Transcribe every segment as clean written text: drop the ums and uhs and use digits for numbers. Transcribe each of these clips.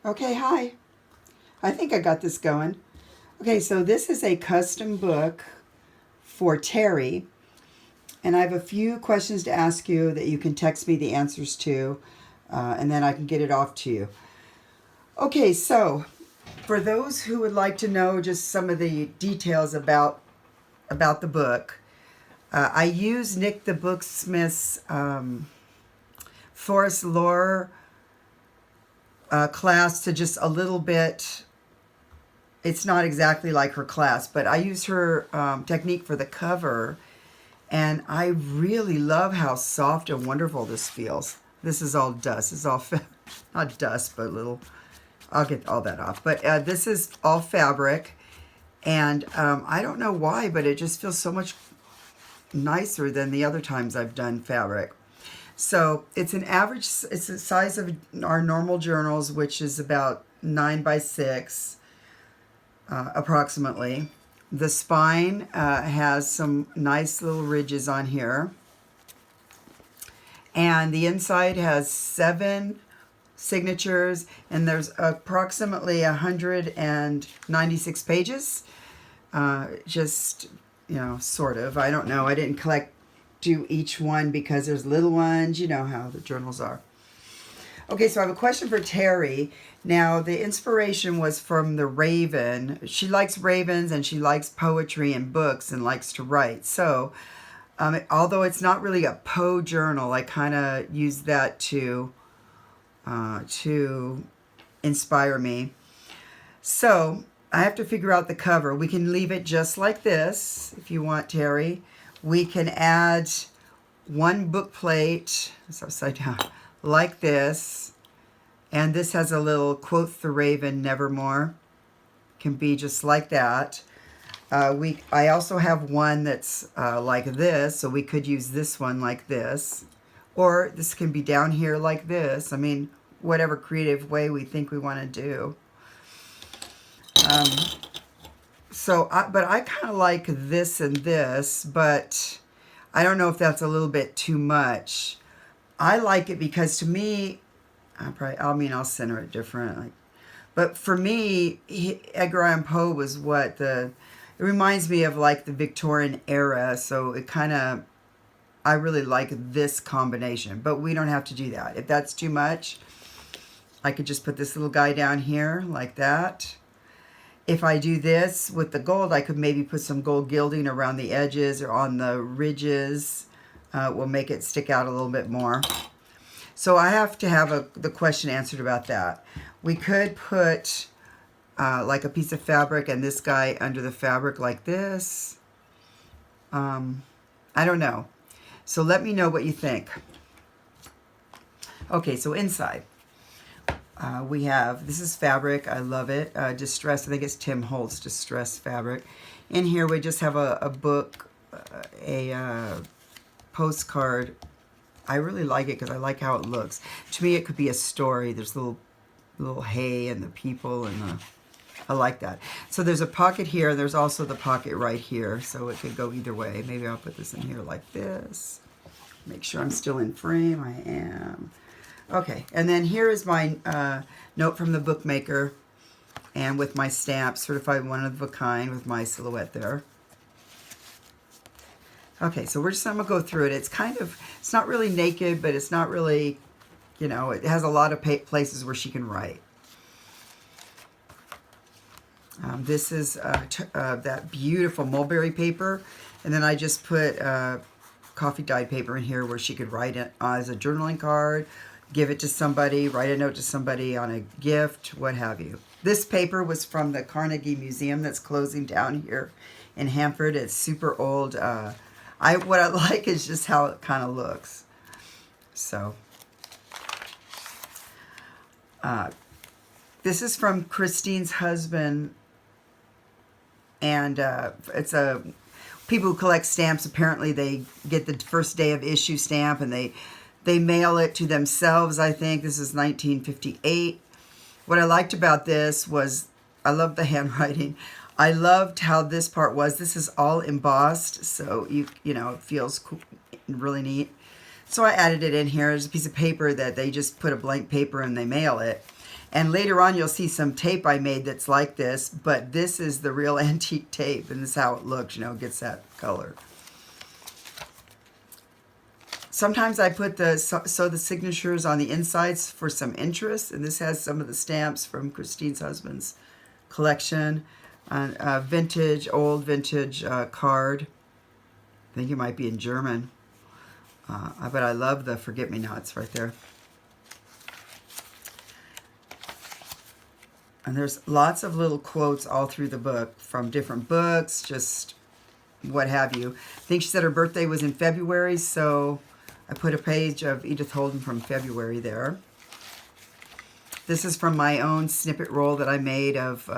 Okay, hi. I think I got this going. Okay, so this is a custom book for Terry, and I have a few questions to ask you that you can text me the answers to, and then I can get it off to you. Okay, so for those who would like to know just some of the details about the book, I use Nick the Booksmith's Forest Lore class to just a little bit. It's not exactly like her class, but I use her technique for the cover, and I really love how soft and wonderful this feels. This is all dust. It's all not dust, but little. I'll get all that off. But this is all fabric, and I don't know why, but it just feels so much nicer than the other times I've done fabric. So it's an average. It's the size of our normal journals, which is about 9 by 6. Approximately. The spine has some nice little ridges on here. And the inside has 7 signatures, and there's approximately 196 pages. Just, sort of. I don't know. I didn't do each one because there's little ones. You know how the journals are. Okay, so I have a question for Terry. Now, the inspiration was from the Raven. She likes ravens, and she likes poetry and books and likes to write. So, although it's not really a Poe journal, I kind of use that to inspire me. So, I have to figure out the cover. We can leave it just like this, if you want, Terry. We can add one book plate. It's upside down. Like this, and this has a little quote the raven nevermore. Can be just like that. I also have one that's like this, so we could use this one like this, or this can be down here like this. I mean, whatever creative way we think we want to do. But I kind of like this and this, but I don't know if that's a little bit too much. I like it because to me, I'll center it different. But for me, Edgar Allan Poe was it reminds me of like the Victorian era. So I really like this combination, but we don't have to do that. If that's too much, I could just put this little guy down here like that. If I do this with the gold, I could maybe put some gold gilding around the edges or on the ridges. Will make it stick out a little bit more. So I have to have the question answered about that. We could put like a piece of fabric and this guy under the fabric like this. I don't know. So let me know what you think. Okay, so inside. We have, this is fabric. I love it. Distress, I think it's Tim Holtz Distress fabric. In here we just have a book, postcard. I really like it because I like how it looks. To me, it could be a story. There's little hay and the people, and I like that. So there's a pocket here, and there's also the pocket right here, so it could go either way. Maybe I'll put this in here like this. Make sure I'm still in frame. I am. Okay, and then here is my note from the bookmaker, and with my stamp, certified one of a kind, with my silhouette there. Okay, so I'm going to go through it. It's not really naked, but it's not really, it has a lot of places where she can write. This is that beautiful mulberry paper, and then I just put coffee dyed paper in here where she could write it as a journaling card, give it to somebody, write a note to somebody on a gift, what have you. This paper was from the Carnegie Museum that's closing down here in Hanford. It's super old. What I like is just how it kind of looks. So, this is from Christine's husband, and it's people who collect stamps. Apparently, they get the first day of issue stamp, and they mail it to themselves. I think this is 1958. What I liked about this was I love the handwriting. I loved how this part was. This is all embossed, so it feels cool, really neat. So I added it in here. There's a piece of paper that they just put a blank paper and they mail it. And later on, you'll see some tape I made that's like this, but this is the real antique tape, and this is how it looks, you know, it gets that color. Sometimes I put sew the signatures on the insides for some interest, and this has some of the stamps from Christine's husband's collection. Old vintage card. I think it might be in German. But I love the forget-me-nots right there. And there's lots of little quotes all through the book from different books, just what have you. I think she said her birthday was in February, so I put a page of Edith Holden from February there. This is from my own snippet roll that I made of,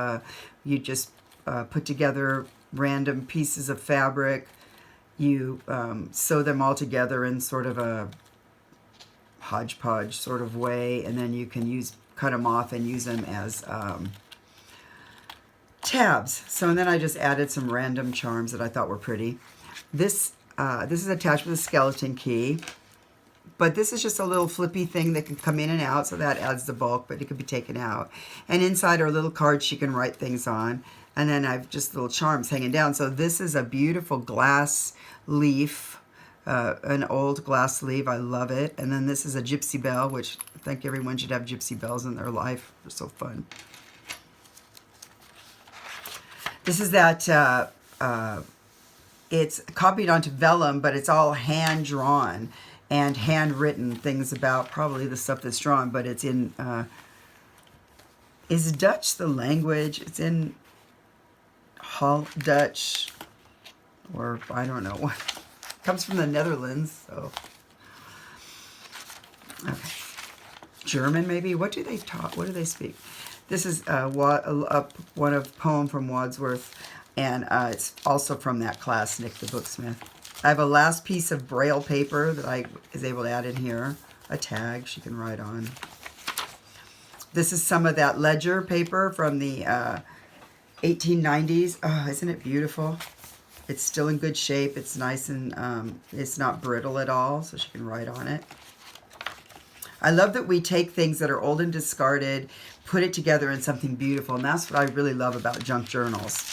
you just put together random pieces of fabric. You sew them all together in sort of a hodgepodge sort of way, and then you can cut them off and use them as tabs. So, and then I just added some random charms that I thought were pretty. This is attached with a skeleton key, but this is just a little flippy thing that can come in and out, so that adds the bulk, but it could be taken out. And inside are little cards she can write things on. And then I've just little charms hanging down. So this is a beautiful glass leaf, an old glass leaf. I love it. And then this is a gypsy bell, which I think everyone should have gypsy bells in their life. They're so fun. This is that, it's copied onto vellum, but it's all hand-drawn and handwritten things about probably the stuff that's drawn, but it's in, is Dutch the language? It's in Dutch, or I don't know what. Comes from the Netherlands, so. Okay. German, maybe? What do they talk? What do they speak? This is one of poem from Wadsworth, and it's also from that class, Nick the Booksmith. I have a last piece of Braille paper that I was able to add in here, a tag she can write on. This is some of that ledger paper from the 1890s. Oh, isn't it beautiful? It's still in good shape. It's nice and it's not brittle at all, so she can write on it. I love that we take things that are old and discarded, put it together in something beautiful, and that's what I really love about junk journals.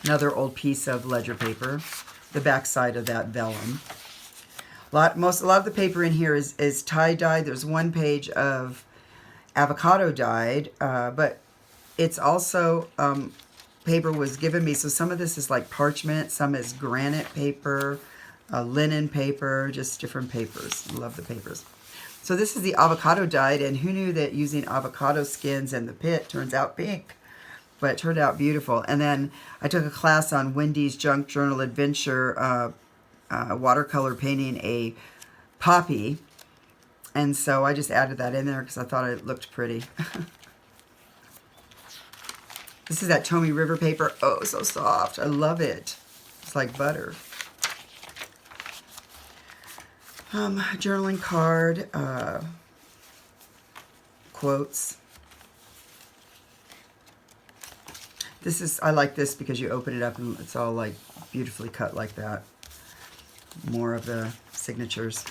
Another old piece of ledger paper, the back side of that vellum. A lot of the paper in here is tie-dyed. There's one page of avocado dyed, but it's also paper was given me, so some of this is like parchment, some is granite paper, linen paper, just different papers. Love the papers. So this is the avocado dyed, and who knew that using avocado skins and the pit turns out pink? But it turned out beautiful. And then I took a class on Wendy's Junk Journal Adventure, watercolor painting a poppy, and so I just added that in there because I thought it looked pretty. This is that Tommy River paper. Oh, so soft. I love it. It's like butter. Journaling card, quotes. This is, I like this because you open it up and it's all like beautifully cut like that. More of the signatures.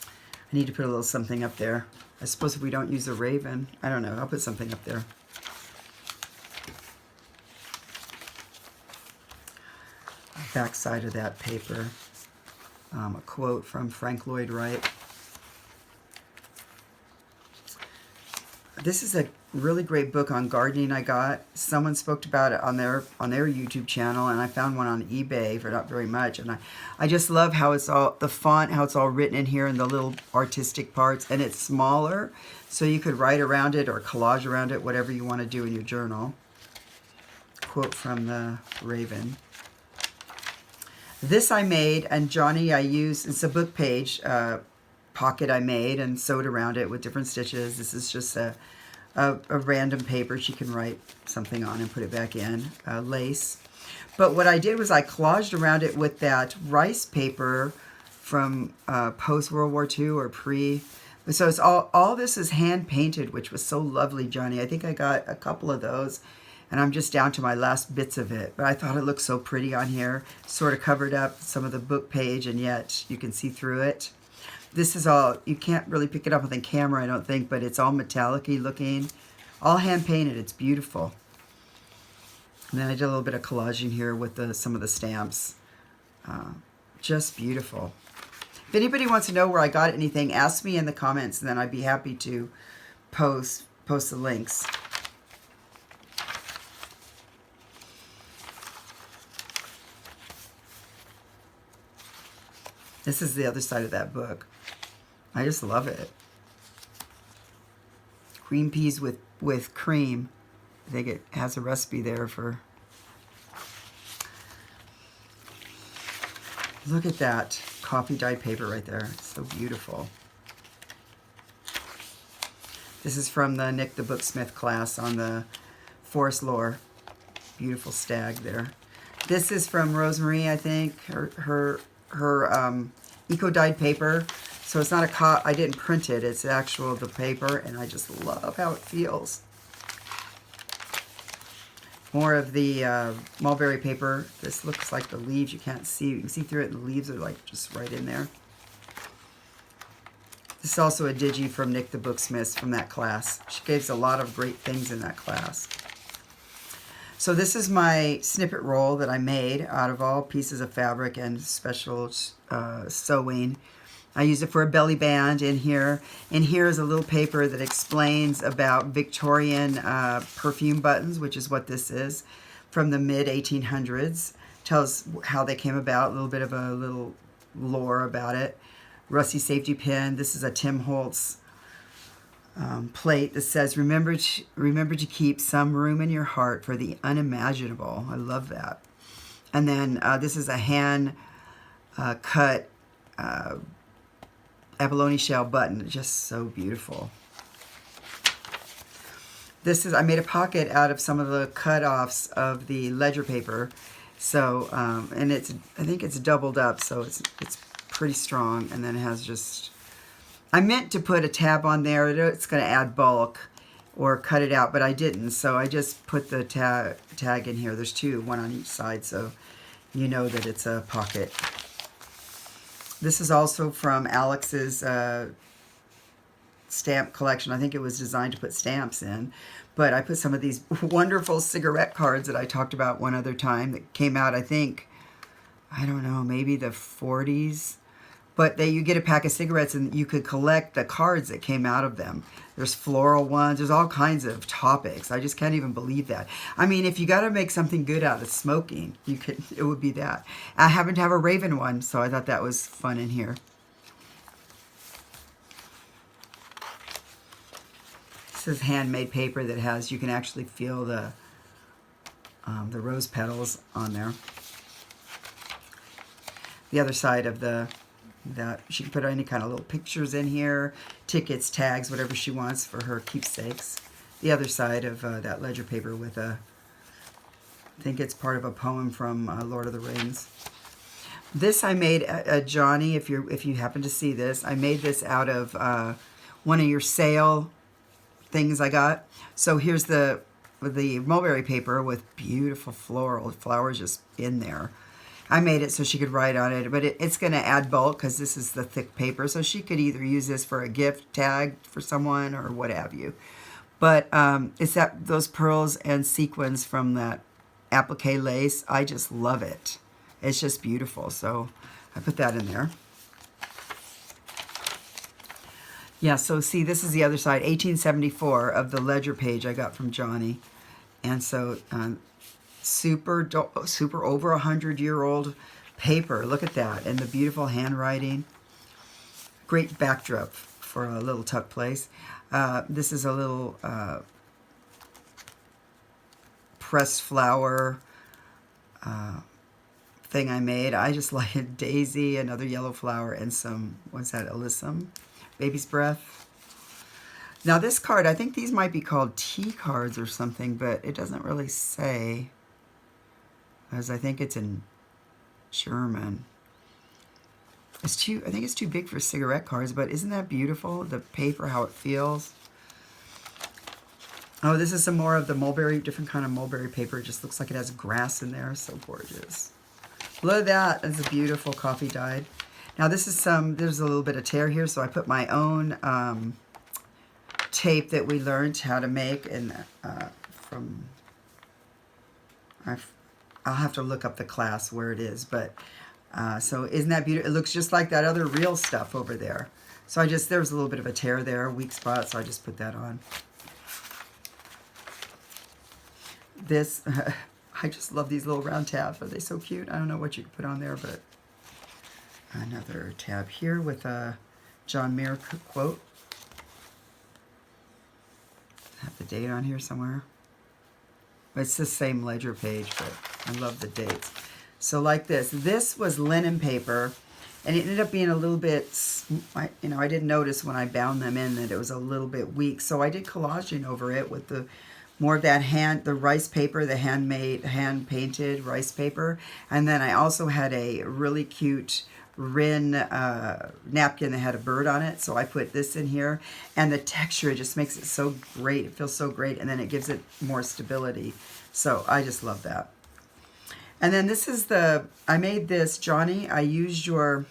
I need to put a little something up there. I suppose if we don't use a raven, I don't know, I'll put something up there. Back side of that paper. A quote from Frank Lloyd Wright. This is a really great book on gardening I got. Someone spoke about it on their YouTube channel, and I found one on eBay for not very much. And I just love how it's all, the font, how it's all written in here and the little artistic parts, and it's smaller, so you could write around it or collage around it, whatever you want to do in your journal. Quote from the Raven. This I made, and Johnny I used, it's a book page pocket I made and sewed around it with different stitches. This is just a random paper she can write something on and put it back in, lace. But what I did was I collaged around it with that rice paper from post-World War II or pre. So it's all this is hand painted, which was so lovely, Johnny. I think I got a couple of those, and I'm just down to my last bits of it. But I thought it looked so pretty on here, sort of covered up some of the book page, and yet you can see through it. This is all, you can't really pick it up on the camera, I don't think, but it's all metallic-y looking. All hand-painted. It's beautiful. And then I did a little bit of collaging here with some of the stamps. Just beautiful. If anybody wants to know where I got anything, ask me in the comments, and then I'd be happy to post the links. This is the other side of that book. I just love it. Green peas with cream. I think it has a recipe there for... Look at that coffee dyed paper right there. It's so beautiful. This is from the Nick the Booksmith class on the forest lore. Beautiful stag there. This is from Rosemarie, I think. Her eco-dyed paper. So it's not I didn't print it. It's the paper, and I just love how it feels. More of the mulberry paper. This looks like the leaves. You can't see. You can see through it, and the leaves are like just right in there. This is also a digi from Nick the Booksmith from that class. She gave us a lot of great things in that class. So this is my snippet roll that I made out of all pieces of fabric and special sewing. I use it for a belly band in here. And here is a little paper that explains about Victorian perfume buttons, which is what this is, from the mid-1800s. Tells how they came about, a little bit of a little lore about it. Rusty safety pin. This is a Tim Holtz plate that says, remember to keep some room in your heart for the unimaginable. I love that. And then this is a hand cut abalone shell button. Just so beautiful. This is, I made a pocket out of some of the cut-offs of the ledger paper. So, and I think it's doubled up, so it's pretty strong. And then it has just, I meant to put a tab on there. It's going to add bulk or cut it out, but I didn't. So I just put the tag in here. There's two, one on each side, so you know that it's a pocket. This is also from Alex's stamp collection. I think it was designed to put stamps in, but I put some of these wonderful cigarette cards that I talked about one other time that came out, I think, I don't know, maybe the 40s. But you get a pack of cigarettes and you could collect the cards that came out of them. There's floral ones. There's all kinds of topics. I just can't even believe that. I mean, if you got to make something good out of smoking, it would be that. I happen to have a Raven one, so I thought that was fun in here. This is handmade paper that has, you can actually feel the rose petals on there. The other side of that she can put any kind of little pictures in here, tickets, tags, whatever she wants for her keepsakes. The other side of that ledger paper with I think it's part of a poem from Lord of the Rings. This I made Johnny, if you happen to see this, I made this out of one of your sale things I got. So here's the mulberry paper with beautiful floral flowers just in there. I made it so she could write on it, but it's going to add bulk because this is the thick paper. So she could either use this for a gift tag for someone or what have you. But it's those pearls and sequins from that applique lace. I just love it. It's just beautiful. So I put that in there. Yeah, so see, this is the other side, 1874 of the ledger page I got from Johnny. And so super over 100-year-old paper. Look at that. And the beautiful handwriting. Great backdrop for a little tuck place. This is a little pressed flower thing I made. I just like a daisy, another yellow flower, and some, what's that, alyssum? Baby's breath. Now this card, I think these might be called tea cards or something, but it doesn't really say, as I think it's in German. I think it's too big for cigarette cards, but isn't that beautiful? The paper, how it feels. Oh, this is some more of the mulberry, different kind of mulberry paper. It just looks like it has grass in there. So gorgeous. Look at that. It's a beautiful coffee dyed. Now this is there's a little bit of tear here, so I put my own tape that we learned how to make, and from, I'll have to look up the class where it is, but so isn't that beautiful? It looks just like that other real stuff over there. So there was a little bit of a tear there, a weak spot, so I just put that on. This, I just love these little round tabs. Are they so cute? I don't know what you could put on there, but another tab here with a John Mayer quote. Have the date on here somewhere. It's the same ledger page, but I love the dates. So like this. This was linen paper, and it ended up being a little bit, I didn't notice when I bound them in that it was a little bit weak. So I did collaging over it with more of that the rice paper, the hand-painted rice paper. And then I also had a really cute Rin napkin that had a bird on it, so I put this in here, and the texture, it just makes it so great. It feels so great, and then it gives it more stability. So I just love that. And then this is I made this, Johnny, I used I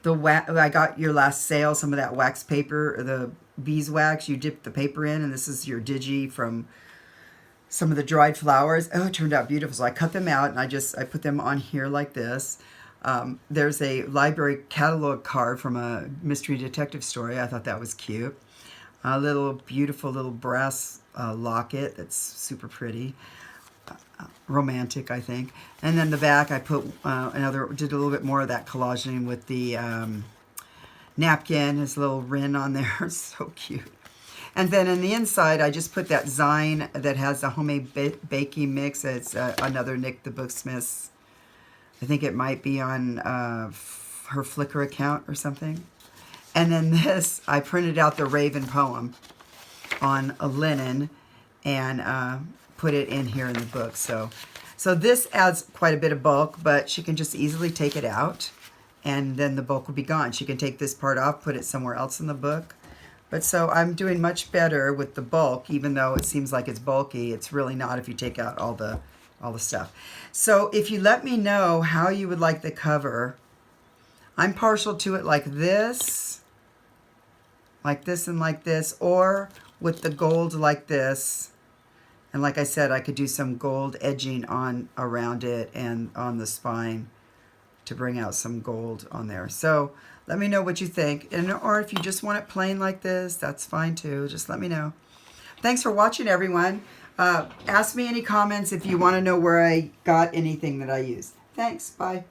got your last sale, some of that wax paper, the beeswax, you dip the paper in, and this is your digi from some of the dried flowers. Oh, it turned out beautiful. So I cut them out, and I put them on here like this. There's a library catalog card from a mystery detective story. I thought that was cute. A little beautiful little brass locket that's super pretty. Romantic, I think. And then the back, I put did a little bit more of that collaging with the napkin. There's a little Rin on there. So cute. And then in the inside, I just put that Zine that has a homemade baking mix. It's another Nick the Booksmith's. I think it might be on her Flickr account or something. And then this, I printed out the Raven poem on a linen and put it in here in the book. So this adds quite a bit of bulk, but she can just easily take it out, and then the bulk will be gone. She can take this part off, put it somewhere else in the book. But so I'm doing much better with the bulk, even though it seems like it's bulky. It's really not if you take out all the stuff. So if you let me know how you would like the cover, I'm partial to it like this and like this, or with the gold like this. And like I said, I could do some gold edging around it and on the spine to bring out some gold on there. So let me know what you think. Or if you just want it plain like this, that's fine too. Just let me know. Thanks for watching, everyone. Ask me any comments if you want to know where I got anything that I used. Thanks. Bye.